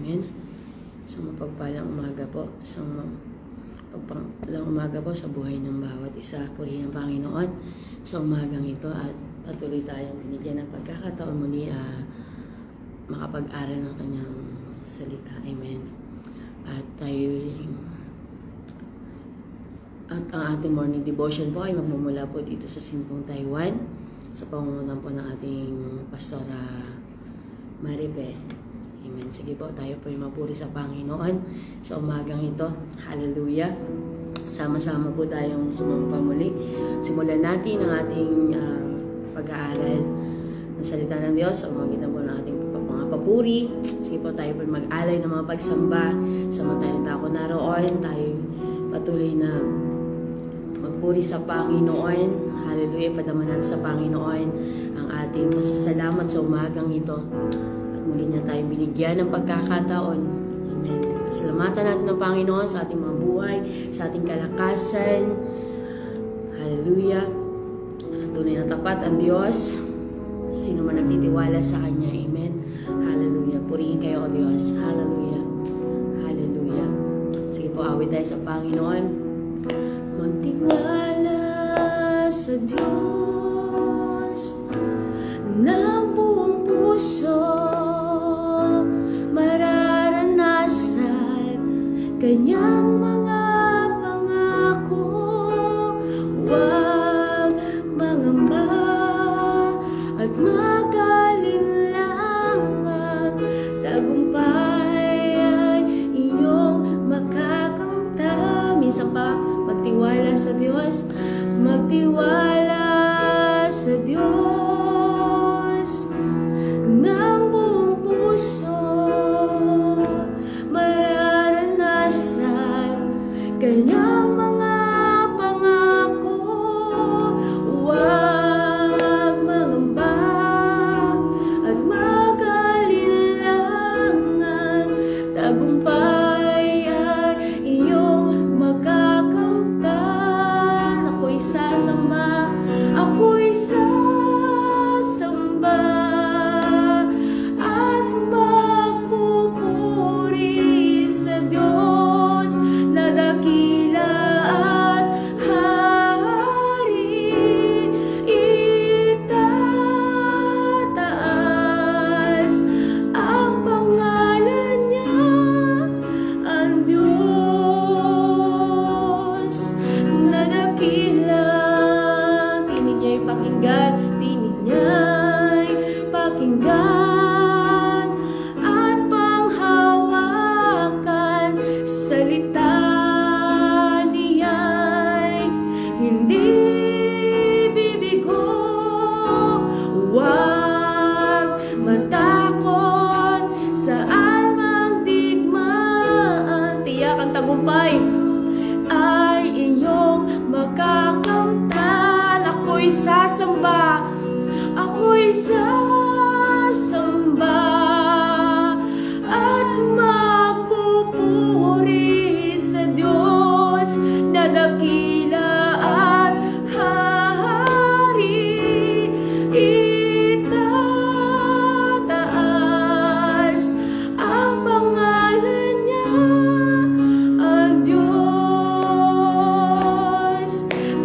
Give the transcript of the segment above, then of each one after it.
Amen. So mapagpalang umaga po. So pagpalang umaga po sa buhay ng bawat isa. Purihin ng Panginoon sa umagang ito at patuloy tayong binigyan ng pagkakataon muli makapag-aral ng kanyang salita. Amen. At ang ating morning devotion po ay magmumula po dito sa Simpong Taiwan sa pangungunan po ng ating Pastora Maripe. Amen. Sige po, tayo po ay mapuri sa Panginoon sa umagang ito. Hallelujah. Sama-sama po tayong sumampa muli. Simulan natin ang ating pag-aaral ng salita ng Diyos sa umagitan po ng ating mga papuri. Sige po, tayo po mag-alay ng mga pagsamba. Samantalang tako naroon, tayo patuloy na magpuri sa Panginoon. Hallelujah. Padamanan sa Panginoon ang ating pasasalamat sa umagang ito. At muli niya tayo binigyan ng pagkakataon. Amen. Pasalamatan natin ng Panginoon sa ating mga buhay, sa ating kalakasan. Hallelujah. Tunay na tapat ang Diyos. Sino man nagtitiwala sa Kanya. Amen. Hallelujah. Purihin kayo o Diyos. Hallelujah. Hallelujah. Sige po, awit tayo sa Panginoon. Magtiwala sa Diyos ng buong puso, mararanasan Kanyang mga pangako. Huwag mangamba at mag-alinlangan, tagumpay ay iyong makakamta. Minsan pa, magtiwala sa Diyos, magtiwala sa Diyos ng buong puso, mararanasan Kanyang mga pangako. Huwag mangamba at mag-alinlangan, tagumpay ay iyong makakamtan. Ako'y sasamba, ako'y sasamba at magpupuri sa Diyos na dakila at hari. Itataas ang pangalan niya, ang Diyos na dakila. Tinig niya'y pakinggan, tinig niya'y pakinggan at panghawakan. Salita niya'y hindi bibigo. Huwag matakot saan mang digmaan, tiyak ang tagumpay ay inyong makakamtan. Ako'y sasamba, ako'y sasamba at magpupuri sa Diyos na dakila at hari. Itataas ang pangalan niya, ang Diyos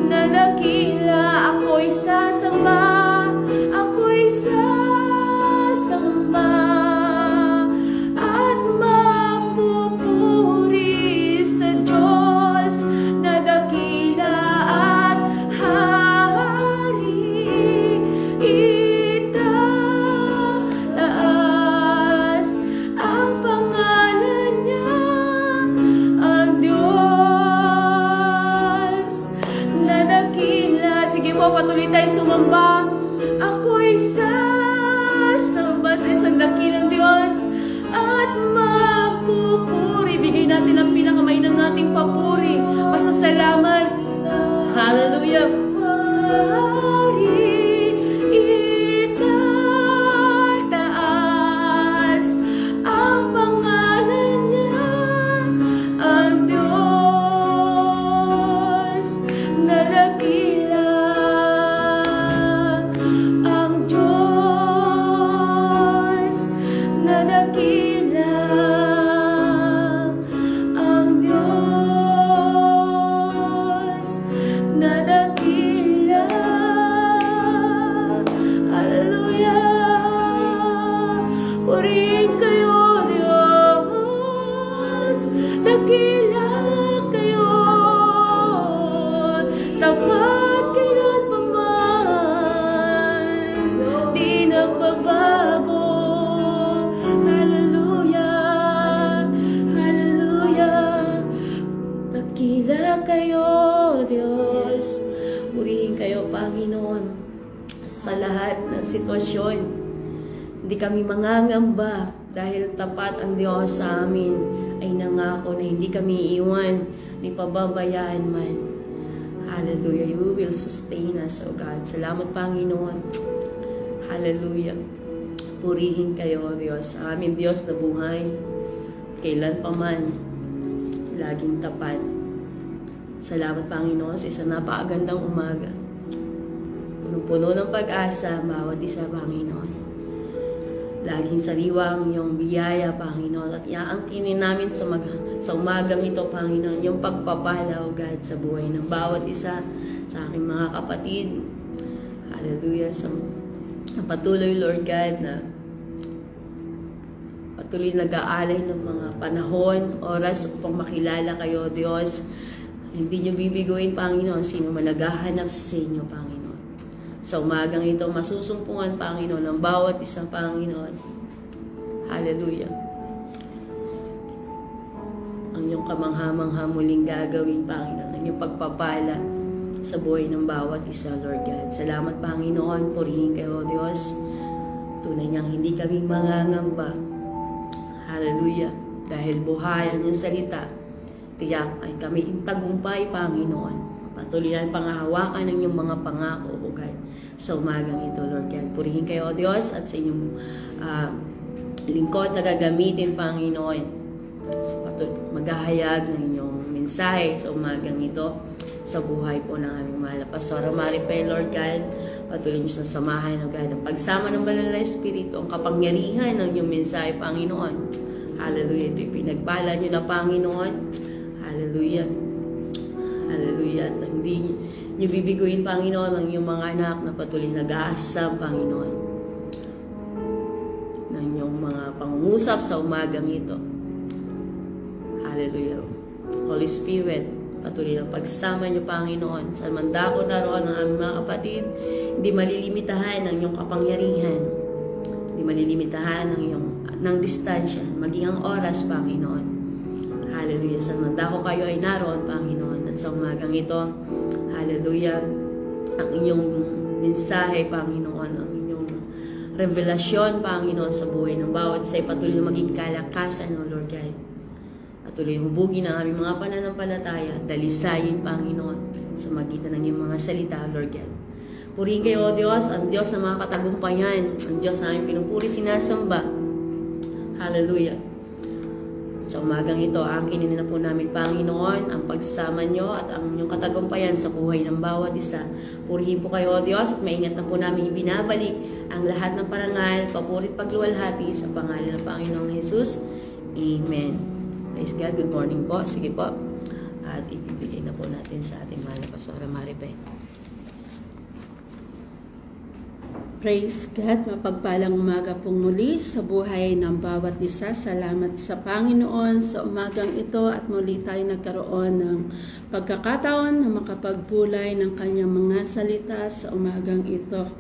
na dakila. Ako'y sasamba, ako'y sasamba at magpupuri sa Diyos na dakila at hari. Itataas ang pangalan niya, ang Diyos na dakila. Sige po, patuloy tayo sumamba. Ako'y sasamba sa isang dakilang Diyos at magpupuri. Bigay natin ang pinakamainang nating papuri, pasasalamat. Hallelujah. Hari. Itataas ang pangalan niya, ang Diyos na dakila, ang Diyos na dakila. purihin kayo, Panginoon, sa lahat ng sitwasyon. Hindi kami mangangamba dahil tapat ang Diyos sa amin ay nangako na hindi kami iiwan, ni pababayaan man. Hallelujah. You will sustain us, O God. Salamat, Panginoon. Hallelujah. Purihin kayo, O Diyos. Ang aming Diyos na buhay, kailan pa man, laging tapat. Salamat, Panginoon, sa isang napakagandang umaga. Punong-puno ng pag-asa, bawat isa, Panginoon. Laging sariwang yung biyaya, Panginoon, at iaangkinin namin sa umagang ito, Panginoon, yung pagpapala, O God, sa buhay ng bawat isa, sa aking mga kapatid. Hallelujah. Patuloy, Lord God, na patuloy nag-aalay ng mga panahon, oras upang makilala kayo, Diyos. Hindi nyo bibiguin, Panginoon, sino man naghahanap sa inyo, Panginoon. Sa umagang ito, masusumpungan, Panginoon, ng bawat isang Panginoon. Hallelujah. Ang iyong kamangha-mangha muling gagawin, Panginoon, ang iyong pagpapala sa buhay ng bawat isa, Lord God. Salamat, Panginoon. Purihin kayo, Diyos. Tunay niyang hindi kami mangangamba. Hallelujah. Dahil buhay ang iyong salita, tiyak ay kami tagumpay, Panginoon. Patuloy ang pangahawakan ng iyong mga pangako, O God, sa umagang ito, Lord God. Purihin kayo, O Diyos, at sa inyong lingkod na gagamitin, Panginoon. Maghahayag ng inyong mensahe sa umagang ito sa buhay po ng aming mahal na Pastora Maripe, Lord God. Patuloy niyo sa samahan, O God, ang pagsama ng Banal na Espiritu, ang kapangyarihan ng inyong mensahe, Panginoon. Hallelujah. Ito'y pinagpala niyo na, Panginoon. Hallelujah. Hallelujah. At hindi niyo bibiguin, Panginoon, ang iyong mga anak na patuloy nag-aasam, Panginoon, ng iyong mga pangungusap sa umagang ito. Hallelujah. Holy Spirit, patuloy ng pagsama niyo, Panginoon, sa mandako naroon ng aming mga kapatid, hindi malilimitahan ang iyong kapangyarihan, hindi malilimitahan ng distansya, maging ang oras, Panginoon. Hallelujah. Sa mandako kayo ay naroon, Panginoon, at sa umagang ito, hallelujah, ang inyong mensahe, Panginoon, ang inyong revelasyon, Panginoon, sa buhay ng bawat isa, patuloy na maging kalakasan, O Lord God. Patuloy hubugin ang aming mga pananampalataya, dalisayin, Panginoon, sa magitan ng iyong mga salita, Lord God. Purihin kayo, O Diyos, ang Diyos na mga katagumpayan, ang Diyos na aming pinupuri, sinasamba. Hallelujah. Sa umagang ito, angkinin na po namin, Panginoon, ang pagsama nyo at ang inyong katagumpayan sa buhay ng bawat isa. Purihin po kayo, O Diyos, at maingat na po namin ibinabalik ang lahat ng parangal, papurit, pagluwalhati sa pangalan ng Panginoong Jesus. Amen. Praise God. Good morning po. Sige po. At ibibigay na po natin sa ating mahal na Pastora Maripe. Praise God, mapagpalang umaga pong muli sa buhay ng bawat isa. Salamat sa Panginoon sa umagang ito at muli tayo nagkaroon ng pagkakataon na makapagbulay ng kanyang mga salita sa umagang ito.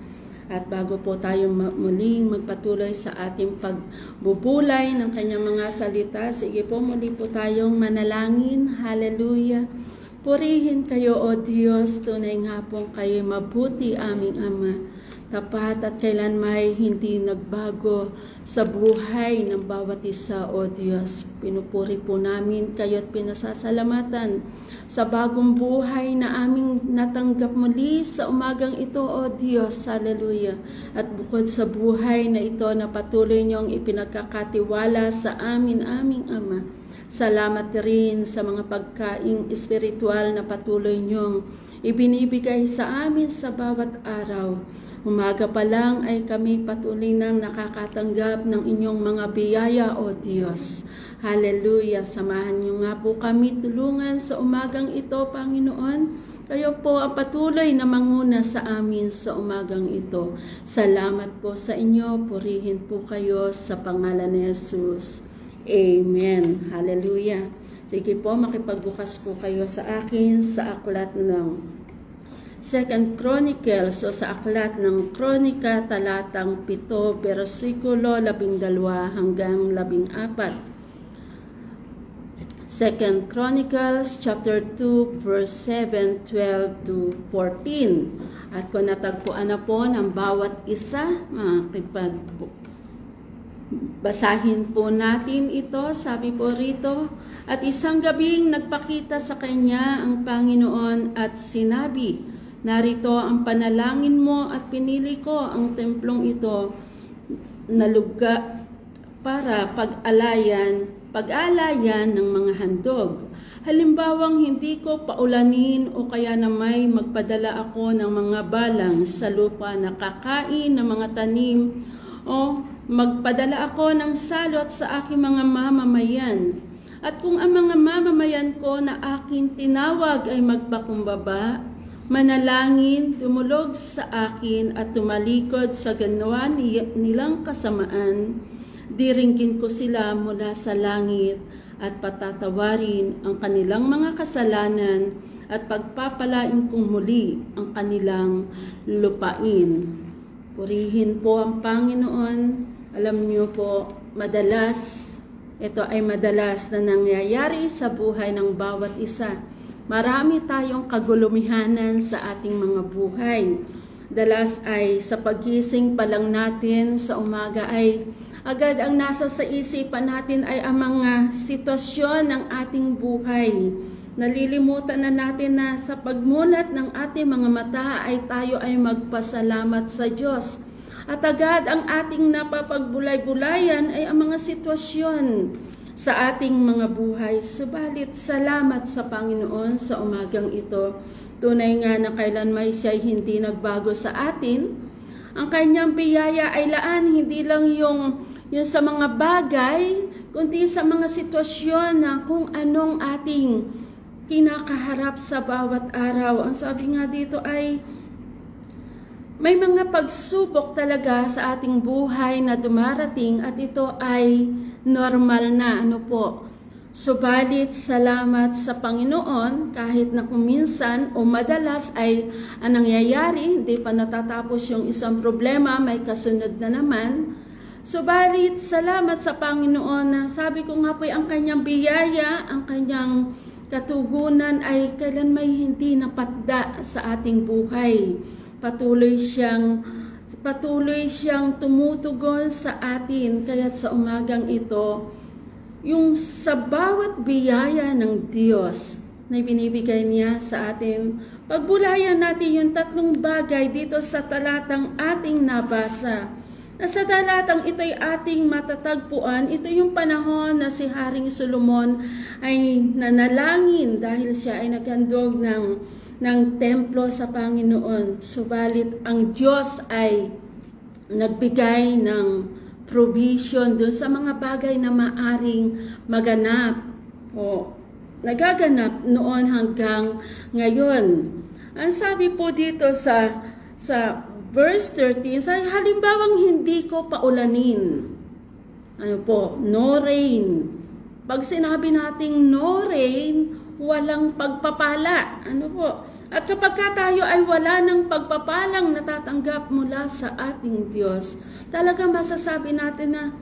At bago po tayo muling magpatuloy sa ating pagbubulay ng kanyang mga salita, sige po muli po tayong manalangin. Hallelujah. Purihin kayo, O Diyos, tunay nga pong kayo mabuti, aming Ama. Tapat at kailanmay hindi nagbago sa buhay ng bawat isa, O Diyos. Pinupuri po namin kayo at pinasasalamatan sa bagong buhay na aming natanggap muli sa umagang ito, O Diyos. Hallelujah. At bukod sa buhay na ito na patuloy niyong ipinagkakatiwala sa amin, aming Ama, salamat rin sa mga pagkaing espiritual na patuloy niyong ibinibigay sa amin sa bawat araw. Umaga pa lang ay kami patuloy nang nakakatanggap ng inyong mga biyaya, O Diyos. Hallelujah. Samahan niyo nga po kami tulungan sa umagang ito, Panginoon. Kayo po ang patuloy na manguna sa amin sa umagang ito. Salamat po sa inyo. Purihin po kayo sa pangalan ni Jesus. Amen. Hallelujah. Sige po, makipagbukas po kayo sa akin sa aklat ng 2 Chronicles o sa aklat ng Kronika talatang 7, versikulo 12 hanggang 14. 2 2 Chronicles chapter 2 verse 7, 12 to 14. At kung natagpuan na po ng bawat isa, basahin po natin ito. Sabi po rito, at isang gabing nagpakita sa kanya ang Panginoon at sinabi, narito ang panalangin mo at pinili ko ang templong ito na lugar para pag-alayan ng mga handog. Halimbawang hindi ko paulanin o kaya na may magpadala ako ng mga balang sa lupa na kakain ng mga tanim o magpadala ako ng salot sa aking mga mamamayan. At kung ang mga mamamayan ko na aking tinawag ay magpakumbaba, manalangin, tumulog sa akin at tumalikod sa ganawa nilang kasamaan, diringgin ko sila mula sa langit at patatawarin ang kanilang mga kasalanan at pagpapalain kong muli ang kanilang lupain. Purihin po ang Panginoon. Alam niyo po, ito ay madalas na nangyayari sa buhay ng bawat isa. Marami tayong kagulumihanan sa ating mga buhay. Dalas ay sa pagising pa lang natin sa umaga ay agad ang nasa sa isipan natin ay ang mga sitwasyon ng ating buhay. Nalilimutan na natin na sa pagmulat ng ating mga mata ay tayo ay magpasalamat sa Diyos. At agad ang ating napapagbulay-bulayan ay ang mga sitwasyon sa ating mga buhay. Subalit salamat sa Panginoon sa umagang ito. Tunay nga na kailanman siya hindi nagbago sa atin. Ang kanyang biyaya ay laan hindi lang yung sa mga bagay, kundi sa mga sitwasyon na kung anong ating kinakaharap sa bawat araw. Ang sabi nga dito ay may mga pagsubok talaga sa ating buhay na dumarating at ito ay normal na. Subalit salamat sa Panginoon kahit na kung minsan o madalas ay ang nangyayari, hindi pa natatapos yung isang problema, may kasunod na naman. Subalit salamat sa Panginoon na sabi ko nga po ang kanyang biyaya, ang kanyang katugunan ay kailan may hindi napatda sa ating buhay. Patuloy siyang tumutugon sa atin. Kaya't sa umagang ito, yung sa bawat biyaya ng Diyos na binibigay niya sa atin, pagbulayan natin yung tatlong bagay dito sa talatang ating nabasa. Na sa talatang ito'y ating matatagpuan, ito yung panahon na si Haring Solomon ay nanalangin dahil siya ay naghandog ng templo sa Panginoon. Subalit ang Diyos ay nagbigay ng provision doon sa mga bagay na maaring maganap o nagaganap noon hanggang ngayon. Ang sabi po dito sa verse 13, sa halimbawang hindi ko paulanin. No rain. Pag sinabi nating no rain, walang pagpapala. At kapag tayo ay wala ng pagpapalang natatanggap mula sa ating Diyos, talaga masasabi natin na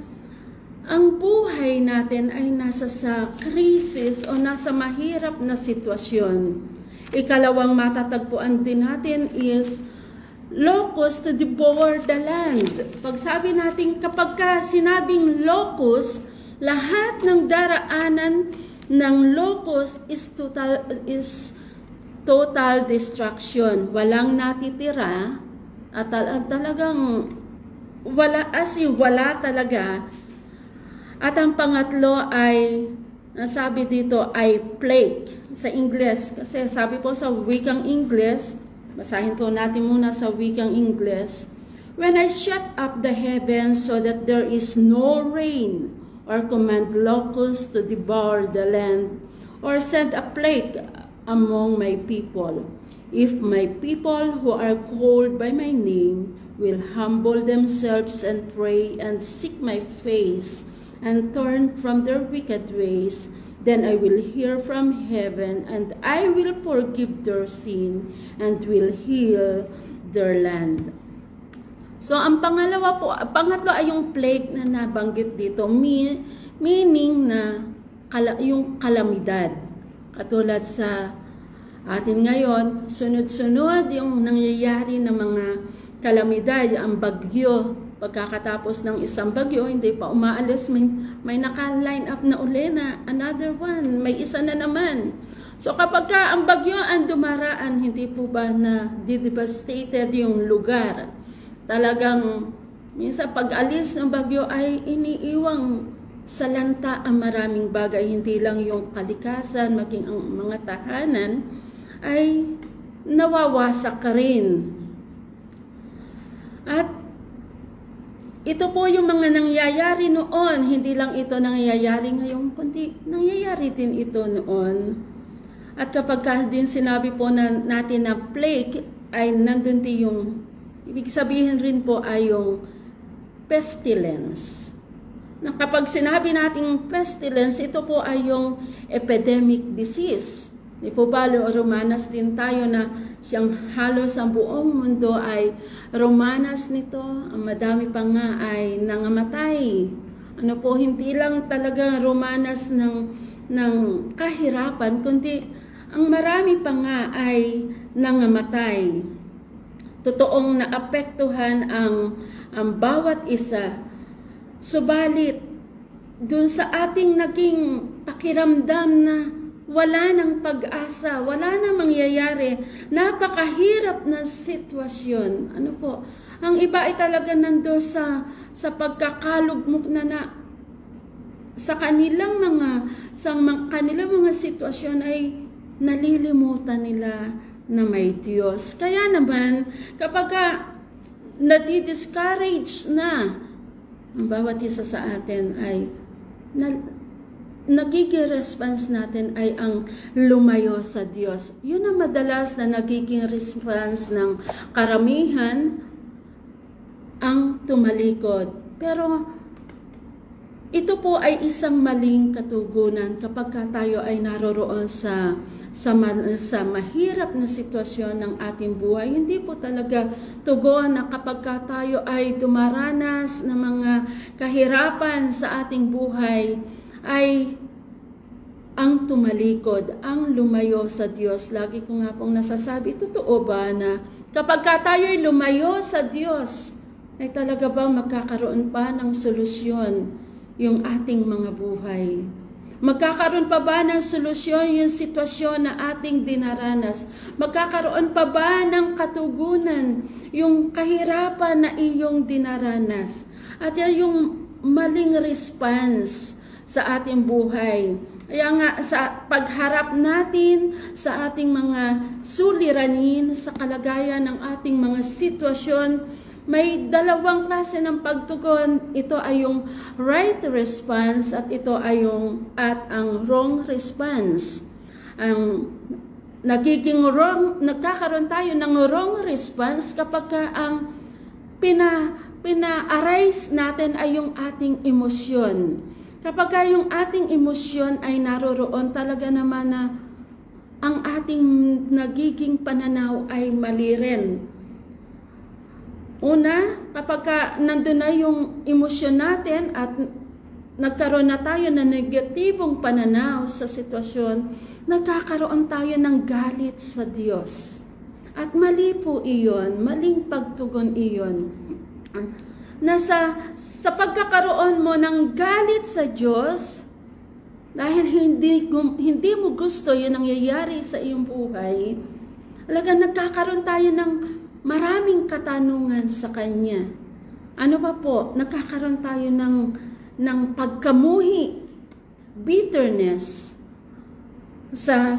ang buhay natin ay nasa sa krisis o nasa mahirap na sitwasyon. Ikalawang matatagpuan din natin is locust to devour the land. Pag sabi natin kapag sinabing locust, lahat ng daraanan ng locust is total destruction. Walang natitira at talagang wala talaga. At ang pangatlo ay nasabi dito ay plague sa Ingles. Kasi sabi po sa wikang Ingles, basahin po natin muna sa wikang Ingles. When I shut up the heavens so that there is no rain, or command locusts to devour the land, or send a plague among my people. If my people who are called by my name will humble themselves and pray and seek my face and turn from their wicked ways, then I will hear from heaven and I will forgive their sin and will heal their land. So ang pangatlo ay yung plague na nabanggit dito, meaning na yung kalamidad. Katulad sa atin ngayon, sunod-sunod yung nangyayari ng mga kalamidad, ang bagyo. Pagkakatapos ng isang bagyo, hindi pa umaalis, may naka-line up na uli na another one, may isa na naman. So kapag ka ang bagyo ang dumaraan, hindi po ba na devastated yung lugar? Talagang minsan pag-alis ng bagyo ay iniiwang salanta ang maraming bagay, hindi lang yung kalikasan, maging ang mga tahanan ay nawawasak ka rin. At ito po yung mga nangyayari noon, hindi lang ito nangyayari ngayon, kundi nangyayari din ito noon. At kapag din sinabi po natin na plague, ay nandun din yung, ibig sabihin rin po ay yung pestilence. Na kapag sinabi natin pestilence, ito po ay yung epidemic disease. Di po ba, Romanas din tayo na siyang halos ang buong mundo ay Romanas nito. Ang madami pa nga ay nangamatay. Ano po, hindi lang talaga Romanas ng kahirapan, kundi ang marami pa nga ay nangamatay. Totoong naapektuhan ang bawat isa. Subalit, dun sa ating naging pakiramdam na wala ng pag-asa, wala na mangyayari, napakahirap na sitwasyon. Ano po? Ang iba ay talaga nando sa pagkakalugmok na sa kanilang mga sitwasyon ay nalilimutan nila na may Diyos. Kaya naman, kapag nadi-discourage na ang bawat isa sa atin ay nagiging response natin ay ang lumayo sa Diyos. Yun ang madalas na nagiging response ng karamihan, ang tumalikod. Pero ito po ay isang maling katugunan kapag tayo ay naroroon sa mahirap na sitwasyon ng ating buhay. Hindi po talaga tugon na kapag tayo ay dumaranas ng mga kahirapan sa ating buhay, ay ang tumalikod, ang lumayo sa Diyos. Lagi ko nga pong nasasabi, totoo ba na kapag tayo ay lumayo sa Diyos, ay talaga ba magkakaroon pa ng solusyon yung ating mga buhay? Magkakaroon pa ba ng solusyon yung sitwasyon na ating dinaranas? Magkakaroon pa ba ng katugunan yung kahirapan na iyong dinaranas? At yan yung maling response sa ating buhay. Kaya nga sa pagharap natin sa ating mga suliranin, sa kalagayan ng ating mga sitwasyon, may dalawang klase ng pagtugon. Ito ay yung right response at ito ay ang wrong response. Ang nagkakaroon tayo ng wrong response kapag ang pina-arise natin ay yung ating emosyon. Kapag yung ating emosyon ay naroroon, talaga naman na ang ating nagiging pananaw ay mali rin. Una, kapag nandun na yung emosyon natin at nagkaroon na tayo ng negatibong pananaw sa sitwasyon, nagkakaroon tayo ng galit sa Diyos. At mali po iyon, maling pagtugon iyon. Sa pagkakaroon mo ng galit sa Diyos, dahil hindi mo gusto yung nangyayari sa iyong buhay, talagang nagkakaroon tayo ng maraming katanungan sa Kanya. Ano ba po? Nagkakaroon tayo ng pagkamuhi, bitterness sa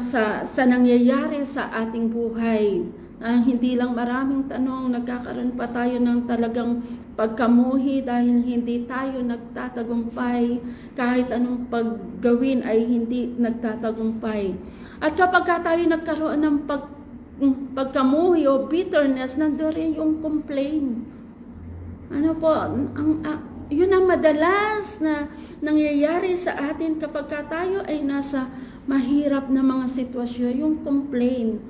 nangyayari sa ating buhay. Hindi lang maraming tanong, nagkakaroon pa tayo ng talagang pagkamuhi dahil hindi tayo nagtatagumpay. Kahit anong paggawin ay hindi nagtatagumpay. At kapag tayo nagkaroon ng pagkamuhi o bitterness, nandoon rin yung complain. Ano po, yun ang madalas na nangyayari sa atin kapag tayo ay nasa mahirap na mga sitwasyon, yung complain.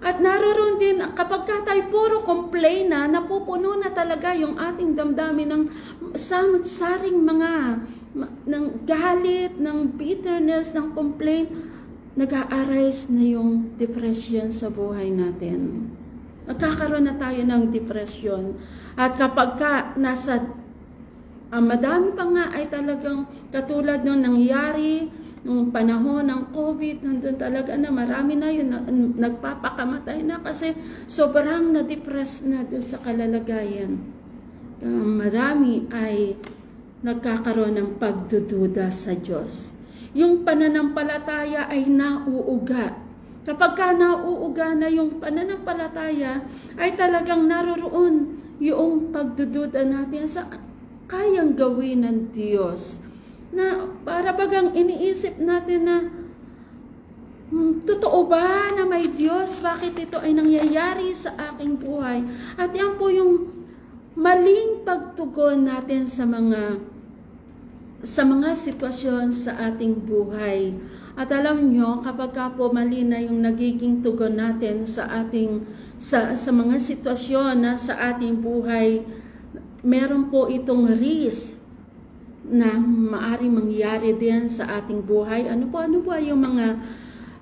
At naroon din, kapag tayo puro complain na, napupuno na talaga yung ating damdamin ng samot-saring mga ng galit, ng bitterness, ng complaint, nag-a-arise na yung depression sa buhay natin. Nagkakaroon na tayo ng depression. At kapag madami pa nga ay talagang katulad nung nangyari nung panahon ng COVID, nandun talaga na marami na yun, nagpapakamatay na kasi sobrang na-depress na doon sa kalalagayan. Marami ay nagkakaroon ng pagdududa sa Diyos. Yung pananampalataya ay nauuga. Kapag nauuga na yung pananampalataya, ay talagang naroroon yung pagdududa natin sa kayang gawin ng Diyos. Na para bagang iniisip natin na totoo ba na may Diyos? Bakit ito ay nangyayari sa aking buhay? At yan po yung maling pagtugon natin sa mga sitwasyon sa ating buhay. At alam nyo, kapag po mali na yung nagiging tugon natin sa mga sitwasyon na sa ating buhay, meron po itong risk na maaari mangyari din sa ating buhay. Ano ba yung mga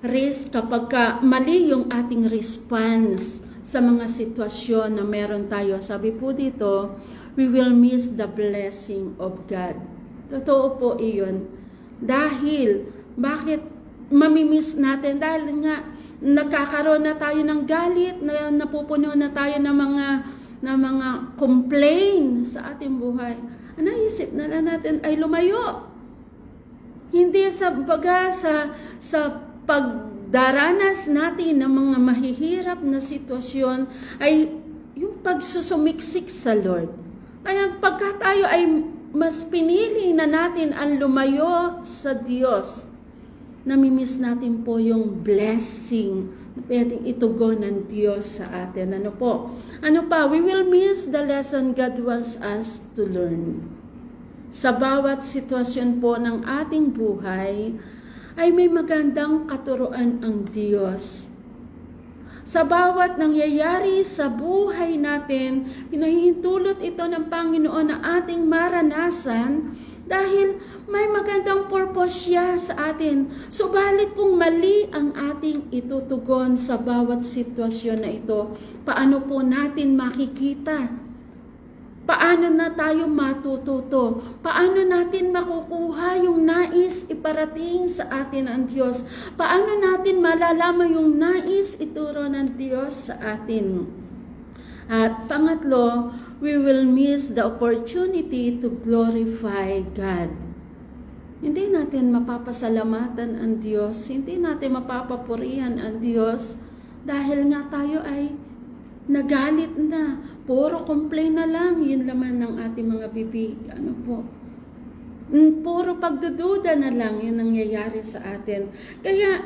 risk kapag mali yung ating response sa mga sitwasyon na meron tayo? Sabi po dito, we will miss the blessing of God. Totoo po iyon. Dahil, bakit mamimiss natin? Dahil nga, nagkakaroon na tayo ng galit, napupuno na tayo ng mga complaint sa ating buhay. Naisip na natin ay lumayo. Hindi sa pagdaranas natin ng mga mahihirap na sitwasyon ay yung pagsusumiksik sa Lord. Kaya pagka tayo ay mas pinili na natin ang lumayo sa Diyos, namimiss natin po yung blessing na pwedeng itugon ng Diyos sa atin. Ano pa? We will miss the lesson God wants us to learn. Sa bawat sitwasyon po ng ating buhay, ay may magandang katuruan ang Diyos. Sa bawat nangyayari sa buhay natin, pinahihintulot ito ng Panginoon na ating maranasan dahil may magandang purpose siya sa atin. Subalit kung mali ang ating itutugon sa bawat sitwasyon na ito, paano po natin makikita? Paano na tayo matututo? Paano natin makukuha yung nais iparating sa atin ang Diyos? Paano natin malalaman yung nais ituro ng Diyos sa atin? At pangatlo, we will miss the opportunity to glorify God. Hindi natin mapapasalamatan ang Diyos, hindi natin mapapapurihan ang Diyos dahil nga tayo ay nagalit na, puro complain na lang, yun laman ng ating mga bibig. Puro pagdududa na lang yun nangyayari sa atin. Kaya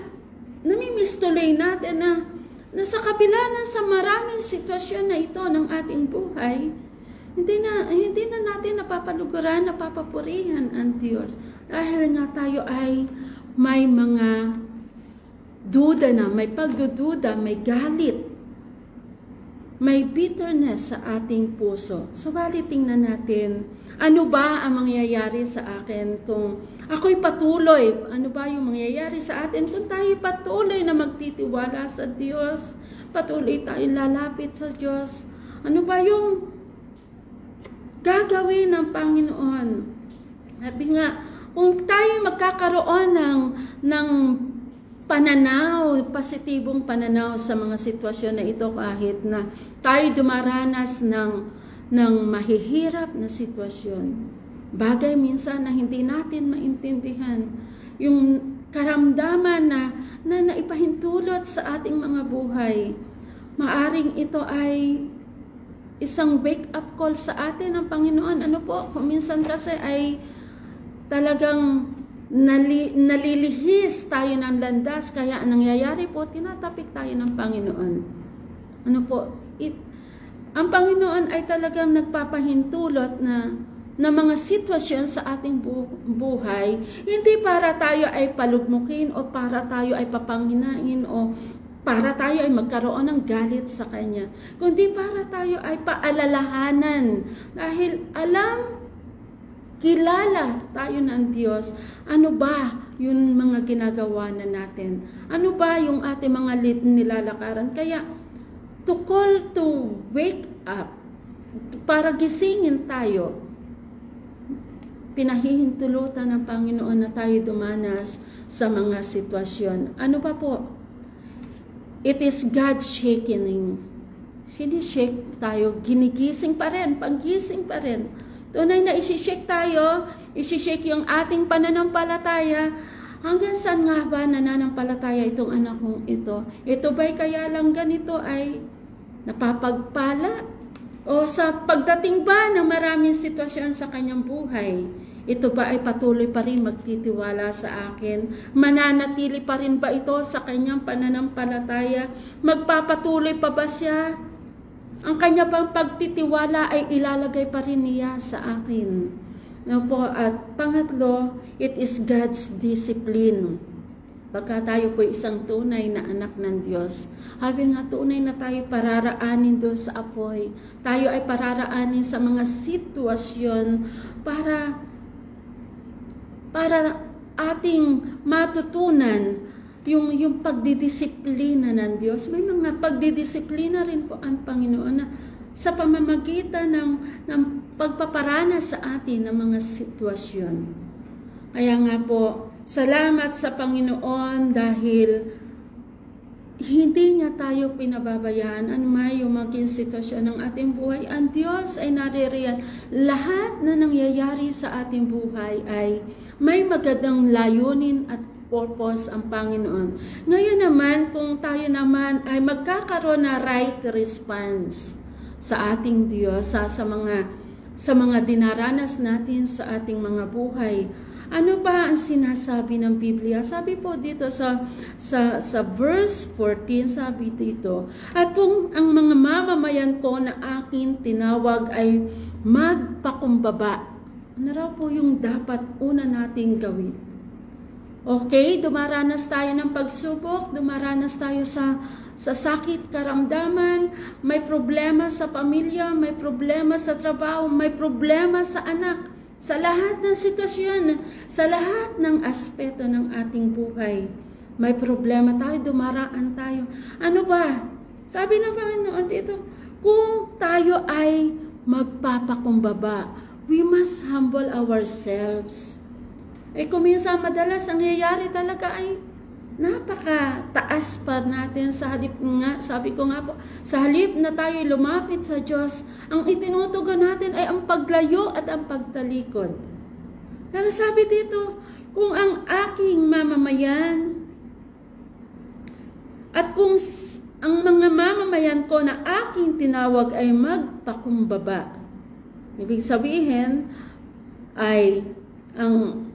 namimiss tuloy natin na sa kabila na sa maraming sitwasyon na ito ng ating buhay, hindi na natin napapaluguran, napapapurihan ang Diyos. Dahil nga tayo ay may mga duda na, may pagdududa, may galit, may bitterness sa ating puso. Subalit tingnan natin, ano ba ang mangyayari sa akin kung ako'y patuloy? Ano ba yung mangyayari sa atin kung tayo patuloy na magtitiwala sa Diyos? Patuloy tayong lalapit sa Diyos. Ano ba yung gagawin ng Panginoon? Sabi nga, kung tayo magkakaroon ng pananaw, positibong pananaw sa mga sitwasyon na ito, kahit na tayo dumaranas ng mahihirap na sitwasyon, bagay minsan na hindi natin maintindihan, yung karamdaman na naipahintulot sa ating mga buhay, maaring ito ay isang wake-up call sa atin ng Panginoon. Ano po, kung minsan kasi ay talagang nalilihis tayo ng landas, kaya ang nangyayari po, tinatapik tayo ng Panginoon. Ano po, ang Panginoon ay talagang nagpapahintulot na mga sitwasyon sa ating buhay, hindi para tayo ay palugmukin o para tayo ay papanghinain o para tayo ay magkaroon ng galit sa Kanya, kundi para tayo ay paalalahanan. Dahil kilala tayo ng Diyos. Ano ba yung mga ginagawa na natin? Ano ba yung ating mga nilalakaran? Kaya, to call to wake up, para gisingin tayo, pinahihintulutan ng Panginoon na tayo dumanas sa mga sitwasyon. Ano ba po? It is God's shaking. Sinishake tayo, ginigising pa rin, paggising pa rin. Tunay na isishake tayo, isishake yung ating pananampalataya. Hanggang saan nga ba nananampalataya itong anak kong ito? Ito ba'y kaya lang ganito ay napapagpala? O sa pagdating ba ng maraming sitwasyon sa kanyang buhay, ito ba ay patuloy pa rin magtitiwala sa akin? Mananatili pa rin ba ito sa kanyang pananampalataya? Magpapatuloy pa ba siya? Ang kanya bang pagtitiwala ay ilalagay pa rin niya sa akin? At pangatlo, it is God's discipline. Baka tayo po isang tunay na anak ng Diyos. Habi nga tunay na tayo pararaanin doon sa apoy. Tayo ay pararaanin sa mga sitwasyon para ating matutunan yung pagdidisiplina ng Diyos. May mga pagdidisiplina rin po ang Panginoon na sa pamamagitan ng pagpaparanas sa atin ng mga sitwasyon. Kaya nga po, salamat sa Panginoon dahil hindi niya tayo pinababayaan. Ano may yung maging sitwasyon ng ating buhay, ang Diyos ay naririyan. Lahat na nangyayari sa ating buhay ay may magandang layunin at purpose ang Panginoon. Ngayon naman, kung tayo naman ay magkakaroon na right response sa ating Diyos, sa mga dinaranas natin sa ating mga buhay, ano ba ang sinasabi ng Biblia? Sabi po dito sa verse 14, sabi dito, at kung ang mga mamamayan ko na aking tinawag ay magpakumbaba, ano raw po yung dapat una nating gawin? Okay, dumaranas tayo ng pagsubok, dumaranas tayo sa sakit, karamdaman, may problema sa pamilya, may problema sa trabaho, may problema sa anak, sa lahat ng sitwasyon, sa lahat ng aspeto ng ating buhay. May problema tayo, dumaraan tayo. Ano ba? Sabi ng Panginoon dito, kung tayo ay magpapakumbaba, we must humble ourselves. Kuminsan madalas nangyayari talaga ay napaka-taas pa natin sa halip nga, sabi ko nga po, sa halip na tayo lumapit sa Diyos, ang itinutugon natin ay ang paglayo at ang pagtalikod. Pero sabi dito, kung ang aking mamamayan at kung ang mga mamamayan ko na aking tinawag ay magpakumbaba, ibig sabihin ay ang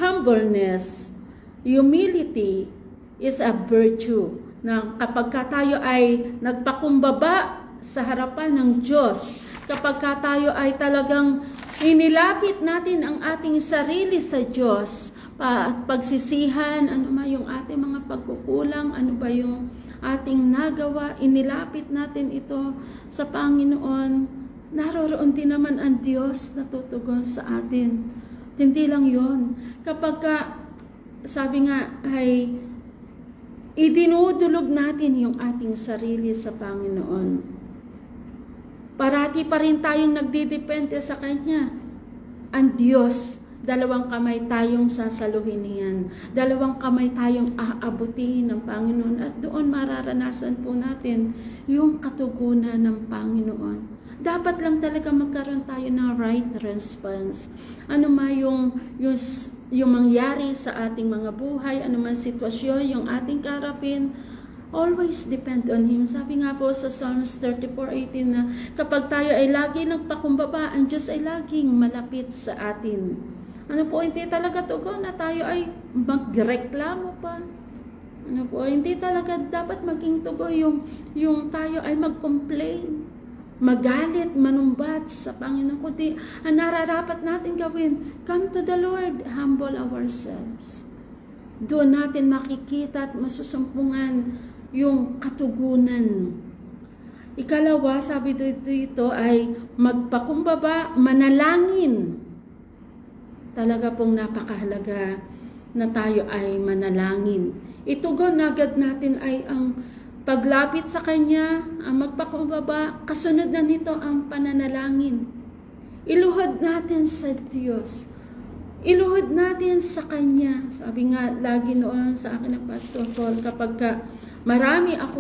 humbleness, humility is a virtue. Na kapag tayo ay nagpakumbaba sa harapan ng Diyos, kapag tayo ay talagang inilapit natin ang ating sarili sa Diyos, at pagsisihan, ano ba yung ating mga pagkukulang, ano ba yung ating nagawa, inilapit natin ito sa Panginoon, naroroon din naman ang Diyos na tutugon sa atin. Hindi lang yon. Kapag sabi nga ay idinudulog natin yung ating sarili sa Panginoon. Parati pa rin tayong nagdidepende sa Kanya. Ang Diyos, dalawang kamay tayong sasaluhin niyan. Dalawang kamay tayong aabutin ng Panginoon at doon mararanasan po natin yung katugunan ng Panginoon. Dapat lang talaga magkaroon tayo ng right response. Ano man yung mangyari sa ating mga buhay, ano man sitwasyon, yung ating karapin, always depend on Him. Sabi nga po sa Psalms 34:18 na kapag tayo ay lagi nagpakumbaba, ang Diyos ay laging malapit sa atin. Ano po, hindi talaga tugon na tayo ay magreklamo pa. Ano po, hindi talaga dapat maging tugon yung tayo ay mag-complain, magalit, manumbat sa Panginoon. Kundi ang nararapat natin gawin, come to the Lord, humble ourselves. Doon natin makikita at masusumpungan yung katugunan. Ikalawa, sabi dito ay magpakumbaba, manalangin. Talaga pong napakahalaga na tayo ay manalangin. Itugon agad natin ay ang paglapit sa Kanya, ang magpakumbaba, kasunod na nito ang pananalangin. Iluhod natin sa Diyos. Iluhod natin sa Kanya. Sabi nga lagi noon sa akin ng Pastor Paul, kapag marami ako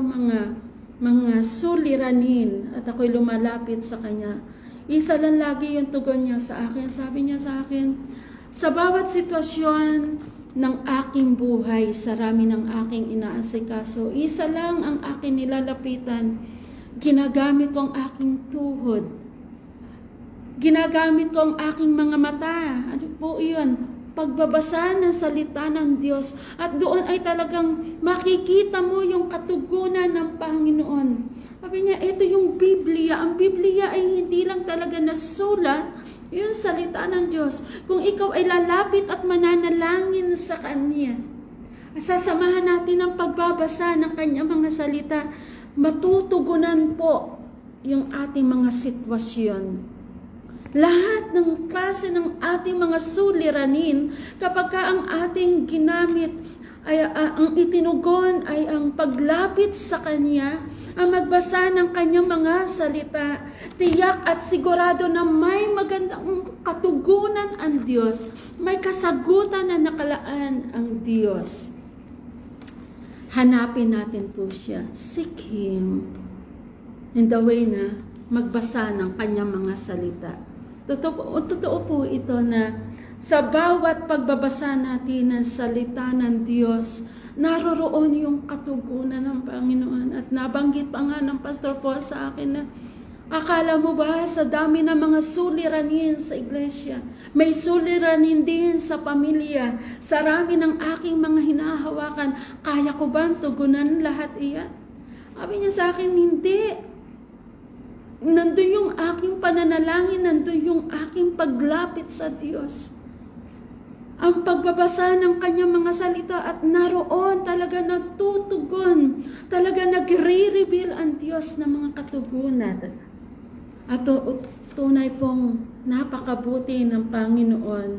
mga suliranin at ako'y lumalapit sa Kanya, isa lang lagi yung tugon niya sa akin. Sabi niya sa akin, sa bawat sitwasyon ng aking buhay, sa rami ng aking inaasikaso, isa lang ang aking nilalapitan. Ginagamit ko ang aking tuhod. Ginagamit ko ang aking mga mata. Ano po iyon? Pagbabasa ng salita ng Diyos. At doon ay talagang makikita mo yung katugunan ng Panginoon. Sabi niya, ito yung Biblia. Ang Biblia ay hindi lang talaga nasulat, yung salita ng Diyos. Kung ikaw ay lalapit at mananalangin sa Kanya, sasamahan natin ang pagbabasa ng Kanyang mga salita, matutugunan po yung ating mga sitwasyon. Lahat ng klase ng ating mga suliranin, kapag ang ating ginamit, ay ang itinugon ay ang paglapit sa Kanya, ang magbasa ng Kanyang mga salita, tiyak at sigurado na may magandang katugunan ang Diyos, may kasagutan na nakalaan ang Diyos. Hanapin natin po siya. Seek Him in the way na magbasa ng Kanyang mga salita. Totoo po ito na sa bawat pagbabasa natin ng salita ng Diyos, naroroon yung katugunan ng Panginoon. At nabanggit pa nga ng Pastor Paul sa akin na, akala mo ba sa dami ng mga suliranin sa iglesia, may suliranin din sa pamilya, sa rami ng aking mga hinahawakan, kaya ko bang tugunan lahat iyan? Sabi niya sa akin, hindi. Nandun yung aking pananalangin, nandun yung aking paglapit sa Diyos. Ang pagbabasa ng Kanyang mga salita at naroon talaga natutugon, talaga nagre-reveal ang Diyos ng mga katugunan. At tunay pong napakabuti ng Panginoon.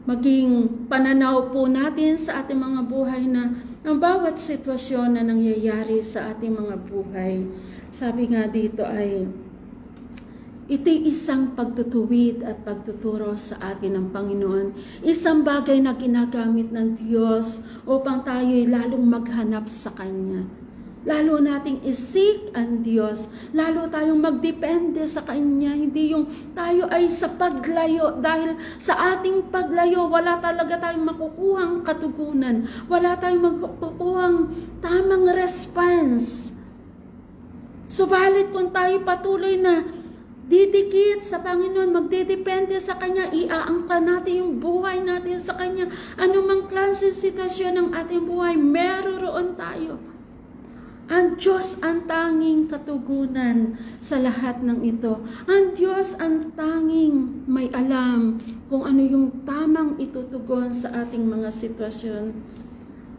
Maging pananaw po natin sa ating mga buhay na ang bawat sitwasyon na nangyayari sa ating mga buhay, sabi nga dito ay ito'y isang pagtutuwid at pagtuturo sa atin ng Panginoon. Isang bagay na ginagamit ng Diyos upang tayo'y lalong maghanap sa Kanya. Lalo nating isik ang Diyos. Lalo tayong magdepende sa Kanya. Hindi yung tayo ay sa paglayo. Dahil sa ating paglayo, wala talaga tayong makukuhang katugunan. Wala tayong makukuhang tamang response. Subalit kung tayo patuloy na didikit sa Panginoon, magdedepende sa Kanya, iaangka natin yung buhay natin sa Kanya. Anumang klase sitwasyon ng ating buhay, meron tayo. Ang Diyos ang tanging katugunan sa lahat ng ito. Ang Diyos ang tanging may alam kung ano yung tamang itutugon sa ating mga sitwasyon.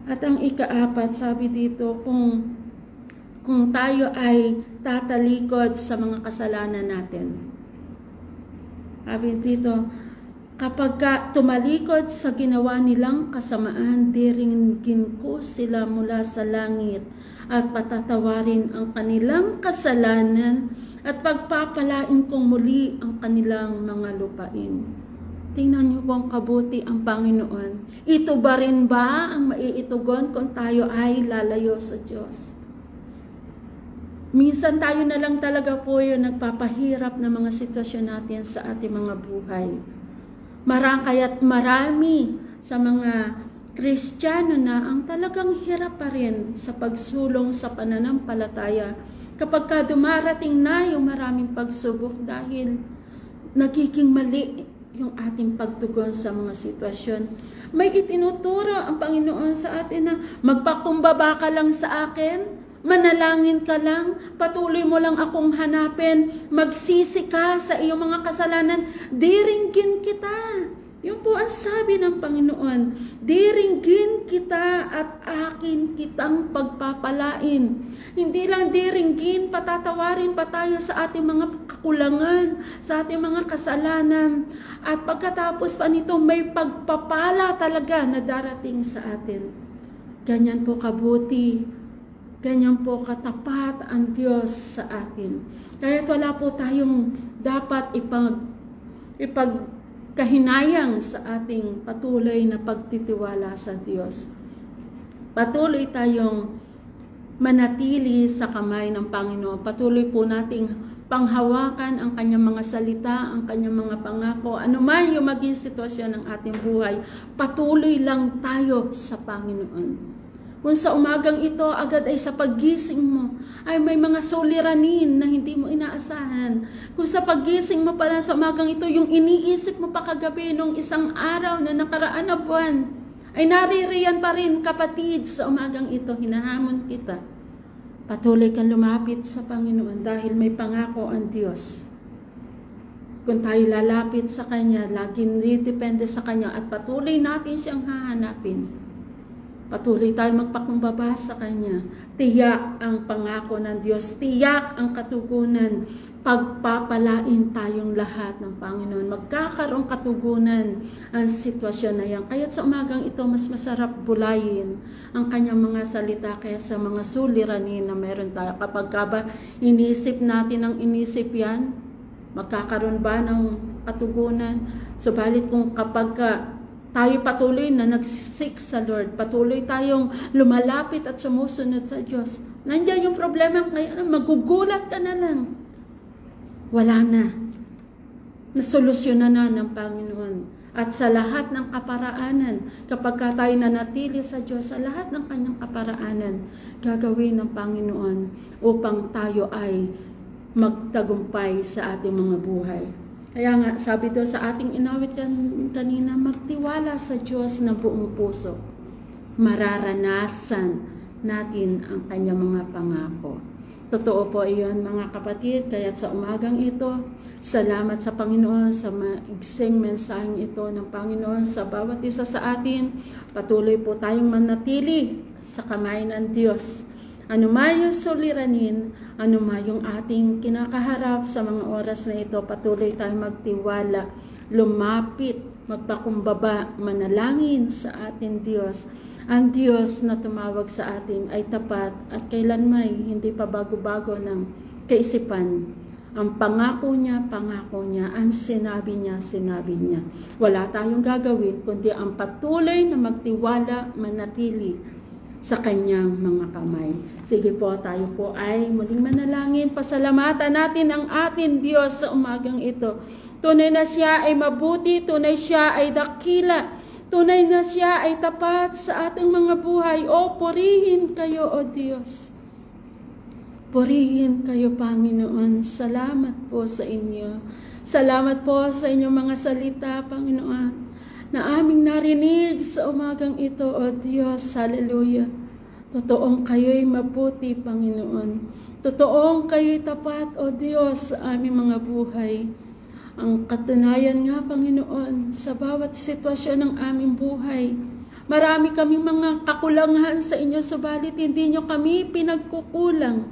At ang ikaapat, sabi dito, kung tayo ay tatalikod sa mga kasalanan natin. Sabi dito, kapag tumalikod sa ginawa nilang kasamaan, diringgin ko sila mula sa langit at patatawarin ang kanilang kasalanan at pagpapalain kong muli ang kanilang mga lupain. Tingnan niyo kung kabuti ang Panginoon. Ito ba rin ba ang maiitugon kung tayo ay lalayo sa Diyos? Minsan tayo na lang talaga po yung nagpapahirap ng mga sitwasyon natin sa ating mga buhay. Kaya't marami sa mga Kristiyano na ang talagang hirap pa rin sa pagsulong sa pananampalataya kapag dumarating na yung maraming pagsubok dahil nagiging mali yung ating pagtugon sa mga sitwasyon. May itinuturo ang Panginoon sa atin na magpakumbaba ka lang sa akin, manalangin ka lang, patuloy mo lang akong hanapin, magsisi ka sa iyong mga kasalanan, diringgin kita. Yun po ang sabi ng Panginoon, diringgin kita at akin kitang pagpapalain. Hindi lang diringgin, patatawarin pa tayo sa ating mga kakulangan, sa ating mga kasalanan. At pagkatapos pa nito, may pagpapala talaga na darating sa atin. Ganyan po kabuti, ganyan po katapat ang Diyos sa atin. Kaya't wala po tayong dapat ipagkahinayang sa ating patuloy na pagtitiwala sa Diyos. Patuloy tayong manatili sa kamay ng Panginoon. Patuloy po nating panghawakan ang kanyang mga salita, ang kanyang mga pangako. Ano man yung maging sitwasyon ng ating buhay, patuloy lang tayo sa Panginoon. Kung sa umagang ito, agad ay sa paggising mo, ay may mga suliranin na hindi mo inaasahan. Kung sa paggising mo pala sa umagang ito, yung iniisip mo pa kagabi nung isang araw na nakaraan na buwan, ay naririyan pa rin, kapatid, sa umagang ito, hinahamon kita. Patuloy kang lumapit sa Panginoon dahil may pangako ang Diyos. Kung tayo lalapit sa Kanya, laging depende sa Kanya at patuloy natin siyang hahanapin. Patuloy tayo magpakumbaba sa Kanya. Tiyak ang pangako ng Diyos. Tiyak ang katugunan. Pagpapalain tayong lahat ng Panginoon. Magkakaroon katugunan ang sitwasyon na yan. Kaya't sa umagang ito, mas masarap bulayin ang Kanyang mga salita kaysa mga suliranin na meron tayo. Kapag ba inisip natin ang inisip yan, magkakaroon ba ng katugunan? Subalit kung kapag tayo patuloy na nagsisik sa Lord, patuloy tayong lumalapit at sumusunod sa Diyos, nandiyan yung problema, kaya magugulat ka na lang. Wala na. Nasolusyonan na ng Panginoon. At sa lahat ng kaparaanan, kapag tayo nanatili sa Diyos, sa lahat ng kanyang kaparaanan, gagawin ng Panginoon upang tayo ay magtagumpay sa ating mga buhay. Kaya nga, sabi doon sa ating inawit kanina, magtiwala sa Diyos na buong puso. Mararanasan natin ang kanyang mga pangako. Totoo po iyon, mga kapatid. Kaya sa umagang ito, salamat sa Panginoon sa maigsing mensaheng ito ng Panginoon sa bawat isa sa atin. Patuloy po tayong manatili sa kamay ng Diyos. Ano man yung suliranin, ano man yung ating kinakaharap sa mga oras na ito, patuloy tayong magtiwala, lumapit, magpakumbaba, manalangin sa ating Diyos. Ang Diyos na tumawag sa atin ay tapat at kailanmay hindi pa bago-bago ng kaisipan. Ang pangako niya. Ang sinabi niya. Wala tayong gagawin kundi ang patuloy na magtiwala, manatili sa kanyang mga kamay. Sige po, tayo po ay muling manalangin. Pasalamatan natin ang ating Diyos sa umagang ito. Tunay na siya ay mabuti, tunay siya ay dakila, tunay na siya ay tapat sa ating mga buhay. O, purihin kayo, O Diyos. Purihin kayo, Panginoon. Salamat po sa inyo. Salamat po sa inyong mga salita, Panginoon, na aming narinig sa umagang ito, O Diyos. Hallelujah. Totoong kayo'y mabuti, Panginoon. Totoong kayo'y tapat, O Diyos, sa aming mga buhay. Ang katunayan nga, Panginoon, sa bawat sitwasyon ng aming buhay, marami kaming mga kakulangan sa inyo, subalit hindi nyo kami pinagkukulang.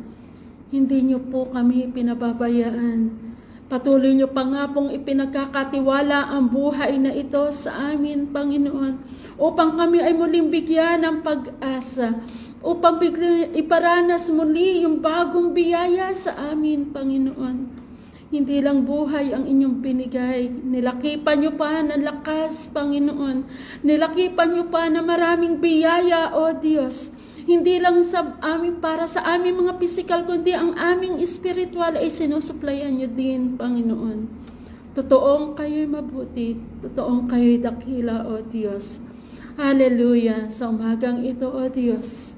Hindi nyo po kami pinababayaan. Patuloy niyo pa nga pong ipinagkakatiwala ang buhay na ito sa amin, Panginoon, upang kami ay muling bigyan ng pag-asa, upang iparanas muli yung bagong biyaya sa amin, Panginoon. Hindi lang buhay ang inyong binigay, nilakipan niyo pa ng lakas, Panginoon. Nilakipan niyo pa na maraming biyaya, O Diyos. Hindi lang sa amin, para sa aming mga physical, kundi ang aming spiritual ay sinusuplayan niyo din, Panginoon. Totoong kayo'y mabuti, totoong kayo'y dakila, O Diyos. Hallelujah! Sa umagang ito, O Diyos,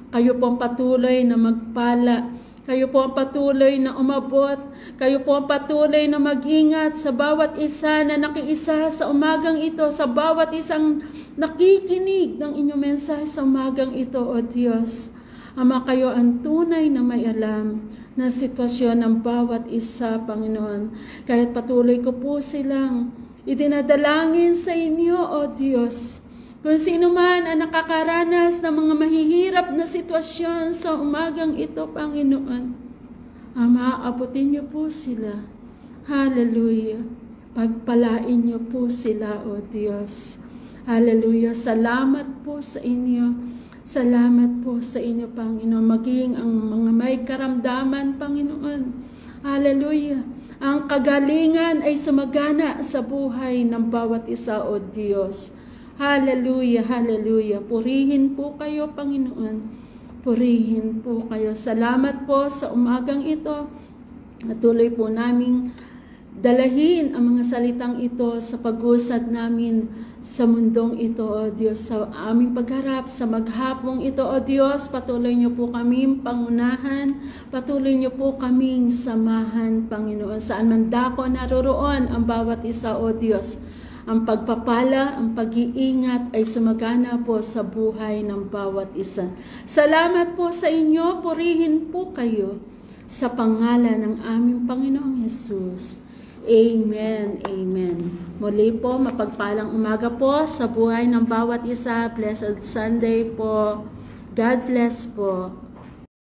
kayo pong patuloy na magpala, kayo po ang patuloy na umabot, kayo po ang patuloy na mag-ingat sa bawat isa na nakiisa sa umagang ito, sa bawat isang nakikinig ng inyong mensahe sa umagang ito, O Diyos. Ama, kayo ang tunay na may alam na sitwasyon ng bawat isa, Panginoon. Kahit patuloy ko po silang Idinadalangin sa inyo, O Diyos, kung sino man ang nakakaranas ng mga mahihirap na sitwasyon sa umagang ito, Panginoon, Ama, abutin niyo po sila. Hallelujah. Pagpalain niyo po sila, O Diyos. Hallelujah. Salamat po sa inyo. Salamat po sa inyo, Panginoon. Maging ang mga may karamdaman, Panginoon. Hallelujah. Ang kagalingan ay sumagana sa buhay ng bawat isa, O Diyos. Hallelujah, hallelujah. Purihin po kayo, Panginoon. Purihin po kayo. Salamat po sa umagang ito. Tuloy po naming dalahin ang mga salitang ito sa pag-usad namin sa mundong ito, O Diyos, sa aming pagharap, sa maghapong ito, O Diyos. Patuloy niyo po kaming pangunahan, patuloy niyo po kaming samahan, Panginoon. Saan man dako naroroon ang bawat isa, O Diyos. Ang pagpapala, ang pag-iingat ay sumagana po sa buhay ng bawat isa. Salamat po sa inyo, purihin po kayo sa pangalan ng aming Panginoong Hesus. Amen, amen. Muli po, mapagpalang umaga po sa buhay ng bawat isa. Blessed Sunday po. God bless po.